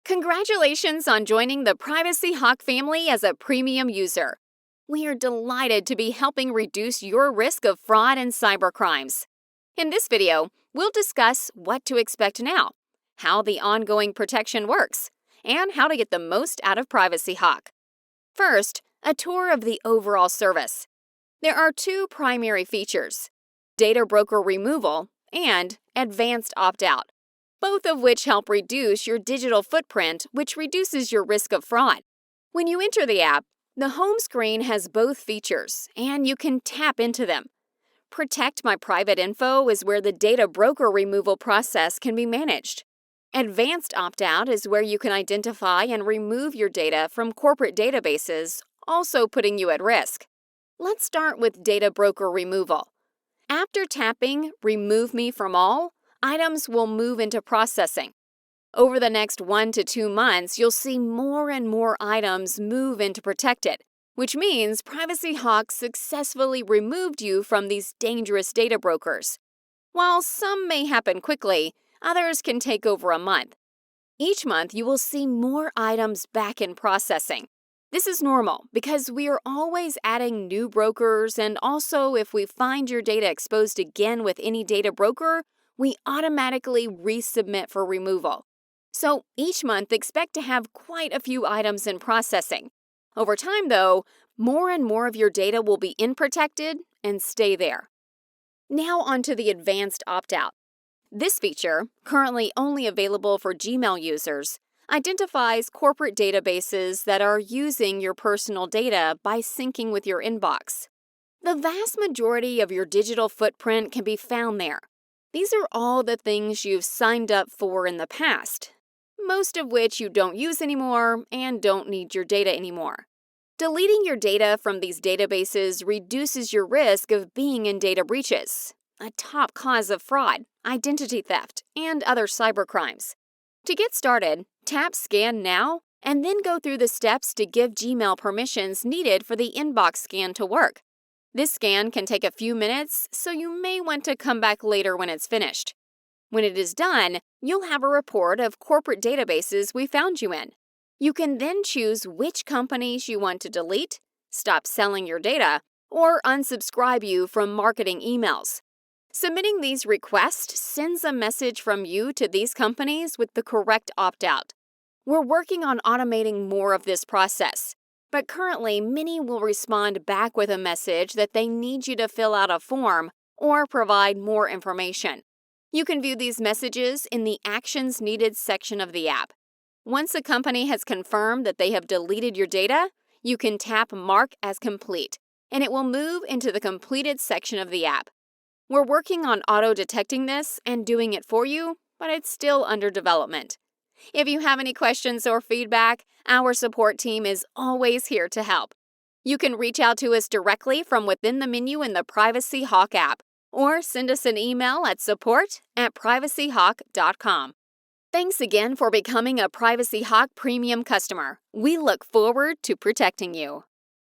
Congratulations on joining the PrivacyHawk family as a premium user. We are delighted to be helping reduce your risk of fraud and cybercrimes. In this video, we'll discuss what to expect now, how the ongoing protection works, and how to get the most out of PrivacyHawk. First, a tour of the overall service. There are two primary features: data broker removal and advanced opt-out, both of which help reduce your digital footprint, which reduces your risk of fraud. When you enter the app, the home screen has both features, and you can tap into them. Protect My Private Info is where the data broker removal process can be managed. Advanced opt-out is where you can identify and remove your data from corporate databases, also putting you at risk. Let's start with data broker removal. After tapping Remove Me from All, items will move into processing. Over the next 1 to 2 months, you'll see more and more items move into protected, which means PrivacyHawk successfully removed you from these dangerous data brokers. While some may happen quickly, others can take over a month. Each month, you will see more items back in processing. This is normal because we are always adding new brokers, and also if we find your data exposed again with any data broker, we automatically resubmit for removal. So each month, expect to have quite a few items in processing. Over time, though, more and more of your data will be in protected and stay there. Now onto the advanced opt-out. This feature, currently only available for Gmail users, identifies corporate databases that are using your personal data by syncing with your inbox. The vast majority of your digital footprint can be found there. These are all the things you've signed up for in the past, most of which you don't use anymore and don't need your data anymore. Deleting your data from these databases reduces your risk of being in data breaches, a top cause of fraud, identity theft, and other cybercrimes. To get started, tap Scan Now and then go through the steps to give Gmail permissions needed for the inbox scan to work. This scan can take a few minutes, so you may want to come back later when it's finished. When it is done, you'll have a report of corporate databases we found you in. You can then choose which companies you want to delete, stop selling your data, or unsubscribe you from marketing emails. Submitting these requests sends a message from you to these companies with the correct opt-out. We're working on automating more of this process, but currently many will respond back with a message that they need you to fill out a form or provide more information. You can view these messages in the Actions Needed section of the app. Once a company has confirmed that they have deleted your data, you can tap Mark as Complete, and it will move into the Completed section of the app. We're working on auto-detecting this and doing it for you, but it's still under development. If you have any questions or feedback, our support team is always here to help. You can reach out to us directly from within the menu in the PrivacyHawk app, or send us an email at support@privacyhawk.com. Thanks again for becoming a PrivacyHawk Premium customer. We look forward to protecting you.